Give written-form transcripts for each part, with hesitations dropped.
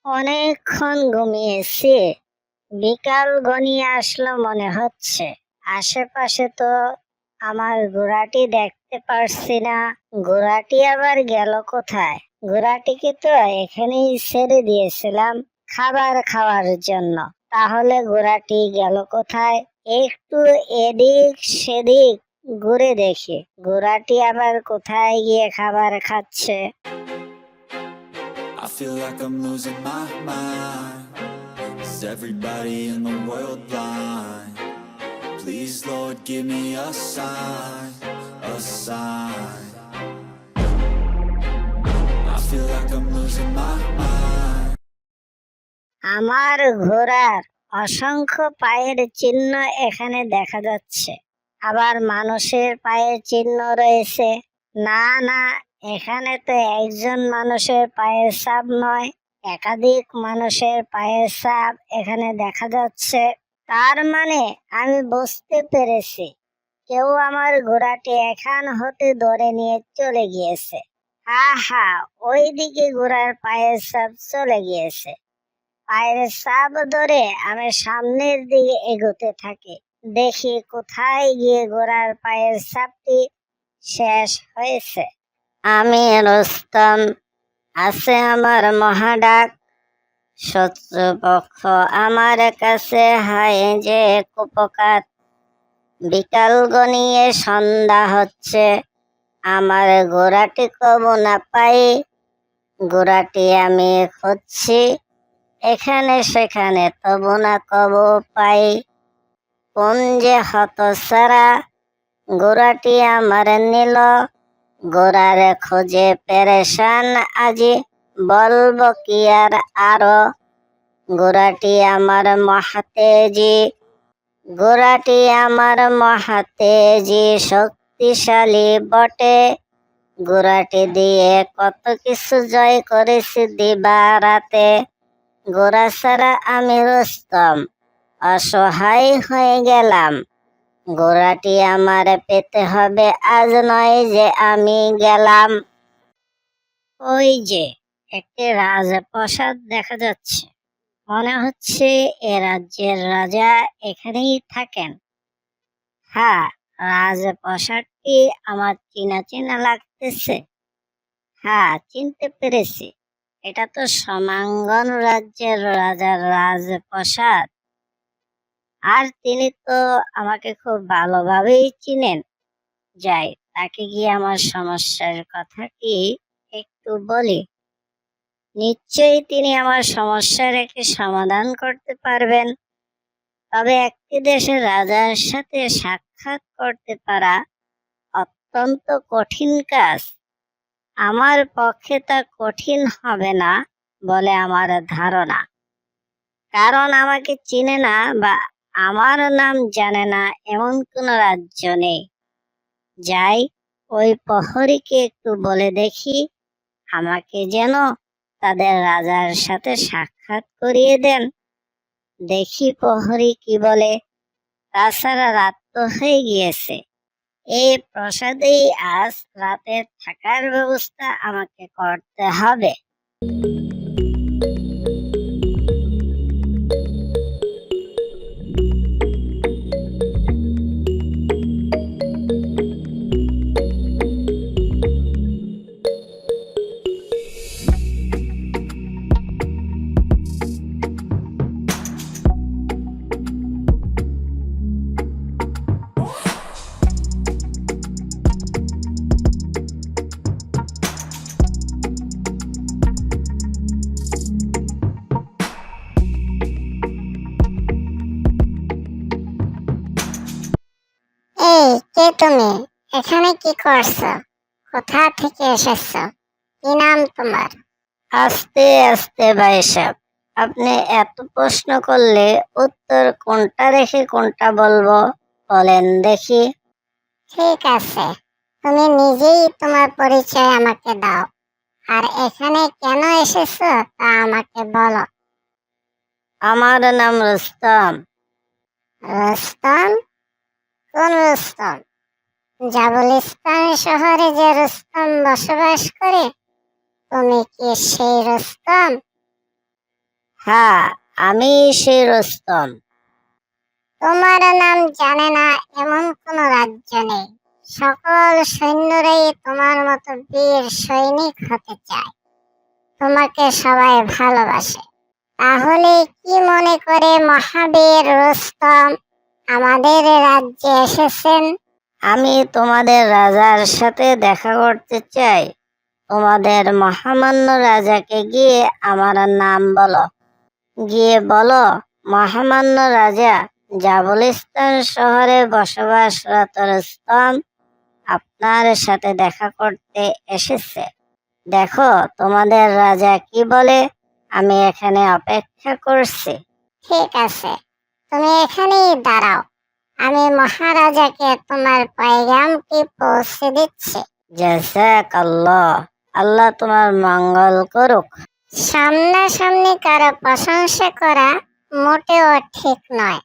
অনেকক্ষণ ঘুমিয়েছি, বিকাল ঘনিয়ে আসলো মনে হচ্ছে। আশেপাশে তো আমার ঘোড়াটি দেখতে পারছি না। ঘোড়াটি আবার গেল কোথায়? ঘোড়াটিকে তো এখানেই ছেড়ে দিয়েছিলাম খাবার খাওয়ার জন্য। তাহলে ঘোড়াটি গেল কোথায়? একটু এদিক সেদিক ঘুরে দেখি ঘোড়াটি আবার কোথায় গিয়ে খাবার খাচ্ছে। I feel like I'm losing my mind. Is everybody in the world blind? Please, Lord, give me a sign, a sign. I feel like I'm losing my mind. আমার ঘোড়ার অসংখ্য পায়ের চিহ্ন এখানে দেখা যাচ্ছে, আবার মানুষের পায়ের চিহ্ন রয়েছে। না না, এখানে তো একজন মানুষের পায়ের ছাপ নয়, একাধিক মানুষের পায়ের ছাপ এখানে দেখা যাচ্ছে। তার মানে আমি বুঝতে পেরেছি, কেউ আমার ঘোড়াটি এখান হতে ধরে নিয়ে চলে গিয়েছে। আহা, ওইদিকে ঘোড়ার পায়ের ছাপ চলে গিয়েছে। পায়ের ছাপ ধরে আমি সামনের দিকে এগোতে থাকি, দেখি কোথায় গিয়ে ঘোড়ার পায়ের ছাপটি শেষ হয়েছে। আমি রুস্তম, আছে আমার মহাডাক। শত্রুপক্ষ আমার কাছে হয় যে কুপকাত। বিকাল গনিয়ে সন্ধ্যা হচ্ছে, আমার ঘোড়াটি কবু না পাই। ঘোড়াটি আমি খুঁজছি এখানে সেখানে, তবু না কবু পাই। কোন যে হতছাড়া ঘোড়াটি আমার নিল। ঘোড়ার খোঁজে পেরেশান আজি, বলবো কি আর আরো। ঘোড়াটি আমার মহাতেজি, ঘোড়াটি আমার মহাতেজি, শক্তিশালী বটে। ঘোড়াটি দিয়ে কত কিছু জয় করেছি দিবা রাতে। ঘোড়া ছাড়া আমি রুস্তম অসহায় হয়ে গেলাম। ঘোড়াটি আমার পেতে হবে, আজ নয় যে আমি গেলাম। ওই যে একটি রাজপ্রাসাদ দেখা যাচ্ছে, মনে হচ্ছে এ রাজ্যের রাজা এখানেই থাকেন। হ্যাঁ, রাজপ্রাসাদটি আমার চেনা চেনা লাগতেছে। হ্যাঁ, চিনতে পেরেছি, এটা তো সমাঙ্গন রাজ্যের রাজার রাজপ্রাসাদ। আর তিনি তো আমাকে খুব ভালোভাবেই চিনেন। যাই, তাকে গিয়ে আমার সমস্যার কথাটি একটু বলি। নিশ্চয়ই তিনি আমার সমস্যার একটি সমাধান করতে পারবেন। তবে একটি দেশের রাজার সাথে সাক্ষাৎ করতে পারা অত্যন্ত কঠিন কাজ। আমার পক্ষে তা কঠিন হবে না বলে আমার ধারণা, কারণ আমাকে চিনে না বা আমার নাম জানে না এমন কোন রাজ্য নেই। যাই, ওই প্রহরীকে একটু বলে দেখি আমাকে যেন তাদের রাজার সাথে সাক্ষাৎ করিয়ে দেন। দেখি প্রহরী কি বলে। তাছাড়া রাত তো হয়ে গিয়েছে, এই প্রাসাদেই আজ রাতে থাকার ব্যবস্থা আমাকে করতে হবে। এই, কে তুমি? এখানে কি করছো? কোথা থেকে এসেছো? কি নাম তোমার? আস্তে আস্তে ভাই সাহেব, আপনি এত প্রশ্ন করলে উত্তর কোনটা রেখে কোনটা বলবো বলেন দেখি। ঠিক আছে, তুমি নিজেই তোমার পরিচয় আমাকে দাও, আর এখানে কেন এসেছো তা আমাকে বলো। আমার নাম রুস্তম। রুস্তম? কোন রুস্তম? জাবুলিস্তান শহরে যে রুস্তম বসবাস করে, তুমি কি সেই রুস্তম? হ্যাঁ, আমি সেই রুস্তম। তোমার নাম জানে না এমন কোন রাজ্য নেই। সকল সৈন্যরাই তোমার মতো বীর সৈনিক হতে চায়। তোমাকে সবাই ভালোবাসে। তাহলে কি মনে করে মহাবীর রুস্তম আমাদের রাজ্যে এসেছেন? আমি তোমাদের রাজার সাথে দেখা করতে চাই। তোমাদের মহামান্য রাজাকে গিয়ে আমার নাম বলো। গিয়ে বলো, মহামান্য রাজা, জাবুলিস্তান শহরে বসবাসরত রুস্তম আপনার সাথে দেখা করতে এসেছে। দেখো তোমাদের রাজা কি বলে। আমি এখানে অপেক্ষা করছি। ঠিক আছে, তুমি এখানেই দাঁড়াও। আমি মহারাজাকে তোমার পয়গামটি পৌঁছে দিচ্ছি। জাযাকাল্লাহ, আল্লাহ তোমার মঙ্গল করুক। সামনাসামনি কারো প্রশংসা করা মোটেও ঠিক নয়।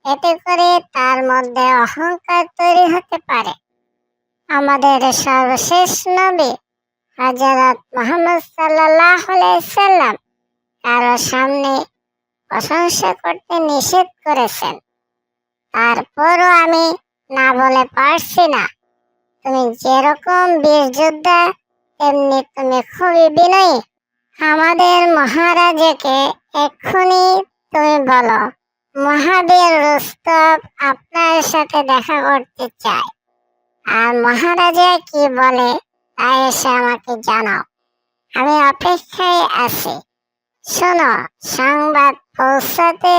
এতে করে তার মধ্যে অহংকার তৈরি হতে পারে। আমাদের সর্বশেষ নবী হযরত মুহাম্মদ সাল্লাল্লাহু আলাইহি সাল্লাম কারো সামনে প্রশংসা করতে নিষেধ করেছেন। তারপরও আমি না বলে পারছি না। তুমি যেরকম বীর যোদ্ধা, তেমনি তুমি খুবই বিনয়ী। আমাদের মহারাজাকে এক্ষুনি তুমি বলো, মহাবীর রুস্তম আপনার সাথে দেখা করতে চায়। আর মহারাজা কি বলে তা এসে আমাকে জানাও। আমি অপেক্ষায় আছি। শোনো, সংবাদ পৌঁছাতে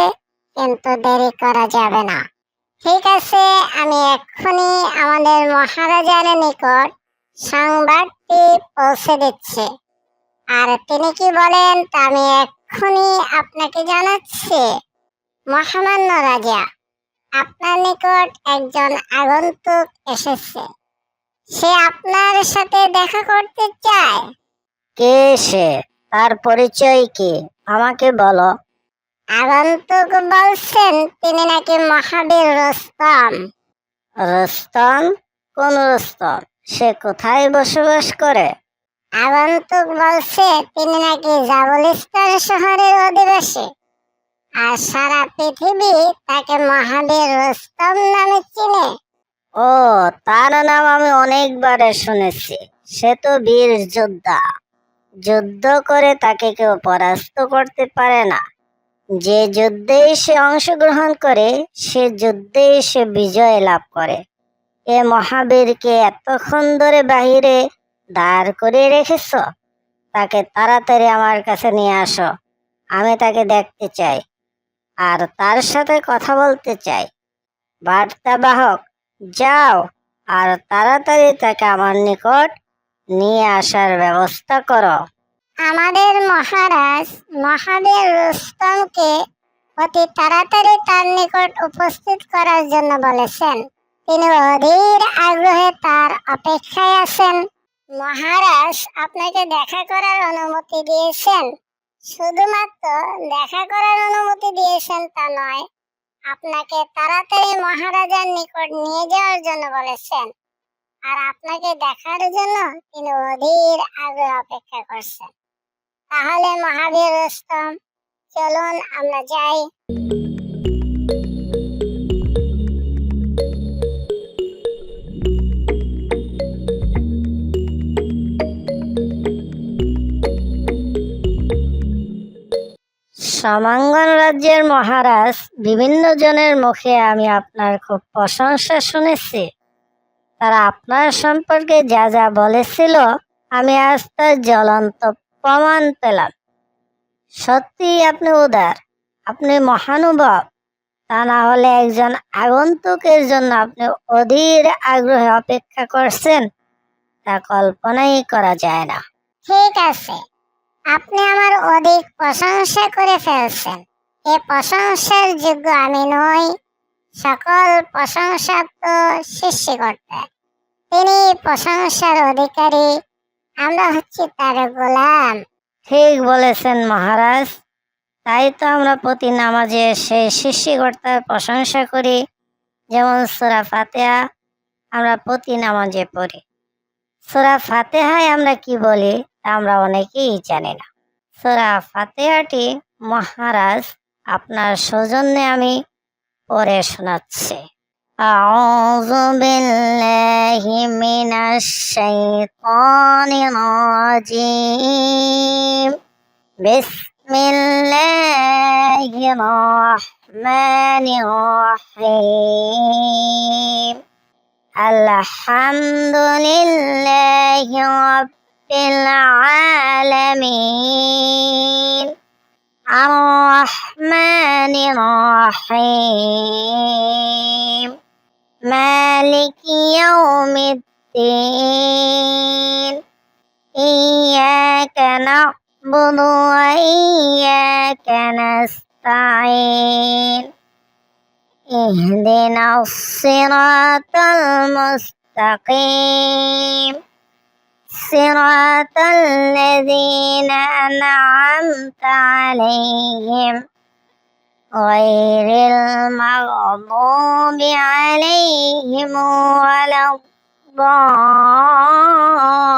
কিন্তু দেরি করা যাবে না। ঠিক আছে, আমি এক্ষুনি আমাদের মহারাজার নিকট সংবাদটি পৌঁছে দিচ্ছি। আর তিনি কি বলেন তা আমি এক্ষুনি আপনাকে জানাচ্ছি। মহামান্য রাজা, আপনার নিকট একজন আগন্তুক এসেছে। সে আপনার সাথে দেখা করতে চায়। কে সে? তার পরিচয় কি? আমাকে বলো। আগন্তুক বলছেন তিনি নাকি মহাবীর রুস্তম। রুস্তম? কোন রুস্তম? সে কোথায় বসবাস করে? আগন্তুক বলছে তিনি নাকি জাবুলিস্তান শহরের অধিবাসী। আর সারা পৃথিবী তাকে মহাবীর রুস্তম নামে চিনে। ও, তার নাম আমি অনেকবার শুনেছি। সে তো বীর যোদ্ধা। যুদ্ধ করে তাকে কেউ পরাস্ত করতে পারে না। যে যুদ্ধেই সে অংশগ্রহণ করে, সে যুদ্ধেই সে বিজয় লাভ করে। এ মহাবীরকে এতক্ষণ ধরে বাহিরে দাঁড় করিয়ে রেখেছ। তাকে তাড়াতাড়ি আমার কাছে নিয়ে আসো। আমি তাকে দেখতে চাই আর তার সাথে কথা বলতে চাই। বার্তাবাহক, যাও আর তাড়াতাড়ি তাকে আমার নিকট নিয়ে আসার ব্যবস্থা করো। আমাদের মহারাজ মহাবীর রুস্তমকে অতি তাড়াতাড়ি তার নিকট উপস্থিত করার জন্য বলেছেন। তিনি অধীর আগ্রহে তার অপেক্ষায় আছেন। মহারাজ আপনাকে দেখা করার অনুমতি দিয়েছেন। শুধুমাত্র দেখা করার অনুমতি দিয়েছেন তা নয়, আপনাকে তাড়াতাড়ি মহারাজার নিকট নিয়ে যাওয়ার জন্য বলেছেন। আর আপনাকে দেখার জন্য তিনি অধীর আগ্রহে অপেক্ষা করছেন। তাহলে মহাবীর রুস্তম, চলুন আমরা যাই। সমাঙ্গন রাজ্যের মহারাজ, বিভিন্ন জনের মুখে আমি আপনার খুব প্রশংসা শুনেছি। তারা আপনার সম্পর্কে যা যা বলেছিল, আমি আজ তার জ্বলন্ত প্রমাণ পেলাম। সত্যি আপনি উদার, আপনি মহানুভব। তা না হলে একজন আগন্তুকের জন্য আপনি অধীর আগ্রহে অপেক্ষা করছেন, তা কল্পনাই করা যায় না। ঠিক আছে, আপনি আমার অধিক প্রশংসা করে ফেলছেন। এ প্রশংসার যোগ্য আমি নই। সকল প্রশংসা তো সৃষ্টিকর্তা, তিনি প্রশংসার অধিকারী। আমরা হচ্ছি তার গোলাম। ঠিক বলেছেন মহারাজ। তাই তো আমরা প্রতি নামাজে সেই সৃষ্টিকর্তার প্রশংসা করি। যেমন সূরা ফাতিহা আমরা প্রতি নামাজে পড়ি। সূরা ফাতিহায় আমরা কি বলি তা আমরা অনেকেই জানি না। সূরা ফাতিহাটি মহারাজ আপনার সৌজন্যে আমি পড়ে শোনাচ্ছি। আউযু বিল্লাহি মিনাশ শাইতানির রাজিম। বিসমিল্লাহির রহমানির রহিম। আলহামদুলিল্লাহি রাব্বিল আলামিন। আর-রহমানির রহিম। মালিকি ইয়াউমিদ্দিন। ইয়াকা না'বুদু ওয়া ইয়াকা নাস্তাঈন। ইহদিনাস সিরাতাল মুস্তাকিম। সিরাতাল লাযীনা আন'আমতা আলাইহিম গায়রিল মাগদুবি আলাইহিম ওয়ালাদ-দাল্লিন।